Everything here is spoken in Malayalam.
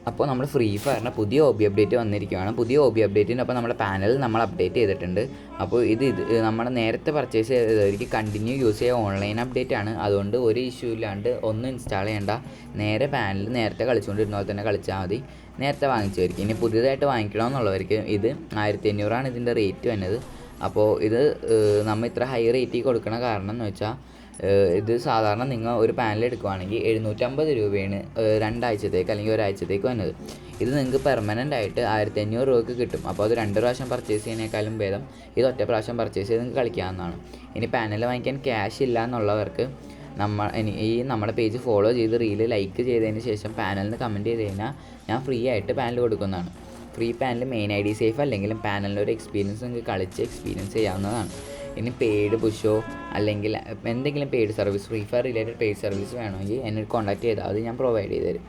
അപ്പോൾ നമ്മൾ ഫ്രീ ഫയറിന് പുതിയ ഒബി അപ്ഡേറ്റ് വന്നിരിക്കുകയാണ്. പുതിയ ഒബി അപ്ഡേറ്റിനൊപ്പം നമ്മുടെ പാനൽ നമ്മൾ അപ്ഡേറ്റ് ചെയ്തിട്ടുണ്ട്. അപ്പോൾ ഇത് നമ്മൾ നേരത്തെ പർച്ചേസ് ചെയ്തവർക്ക് കണ്ടിന്യൂ യൂസ് ചെയ്യുക ഓൺലൈൻ അപ്ഡേറ്റ് ആണ്. അതുകൊണ്ട് ഒരു ഇഷ്യൂ ഇല്ലാണ്ട് ഒന്നും ഇൻസ്റ്റാൾ ചെയ്യേണ്ട. നേരെ പാനൽ നേരത്തെ കളിച്ചുകൊണ്ടിരുന്ന പോലെ തന്നെ കളിച്ചാൽ മതി. നേരത്തെ വാങ്ങിച്ചവർക്ക്. ഇനി പുതിയതായിട്ട് വാങ്ങിക്കണമെന്നുള്ളവർക്ക് ഇത് 1500 ഇതിൻ്റെ റേറ്റ് വന്നത്. അപ്പോൾ ഇത് നമ്മൾ ഇത്ര ഹൈ റേറ്റിൽ കൊടുക്കണ കാരണം എന്ന് വെച്ചാൽ ഇത് സാധാരണ നിങ്ങൾ ഒരു പാനൽ എടുക്കുകയാണെങ്കിൽ 750 രൂപയാണ് 2 ആഴ്ചത്തേക്ക് അല്ലെങ്കിൽ ഒരാഴ്ചത്തേക്ക് വന്നത്. ഇത് നിങ്ങൾക്ക് പെർമനൻ്റ് ആയിട്ട് 1500 രൂപയ്ക്ക് കിട്ടും. അപ്പോൾ അത് 2 പ്രാവശ്യം പർച്ചേസ് ചെയ്യുന്നതിനേക്കാളും ഭേദം ഇത് ഒറ്റ പ്രാവശ്യം പർച്ചേസ് ചെയ്ത് നിങ്ങൾക്ക് കളിക്കാവുന്നതാണ്. ഇനി പാനൽ വാങ്ങിക്കാൻ ക്യാഷ് ഇല്ല എന്നുള്ളവർക്ക് നമ്മുടെ പേജ് ഫോളോ ചെയ്ത് റീല് ലൈക്ക് ചെയ്തതിന് ശേഷം പാനലിന് കമൻറ്റ് ചെയ്ത് കഴിഞ്ഞാൽ ഞാൻ ഫ്രീ ആയിട്ട് പാനൽ കൊടുക്കുന്നതാണ്. Free panel main ID safe അല്ലെങ്കിലും പാനലിൻ്റെ ഒരു എക്സ്പീരിയൻസ് നിങ്ങൾക്ക് കളിച്ച് എക്സ്പീരിയൻസ് ചെയ്യാവുന്നതാണ്. ഇനി പെയ്ഡ് പുഷോ അല്ലെങ്കിൽ എന്തെങ്കിലും paid service free fire related paid service വേണമെങ്കിൽ എന്നെ കോൺടാക്ട് ചെയ്താൽ അത് ഞാൻ പ്രൊവൈഡ് ചെയ്ത് തരും.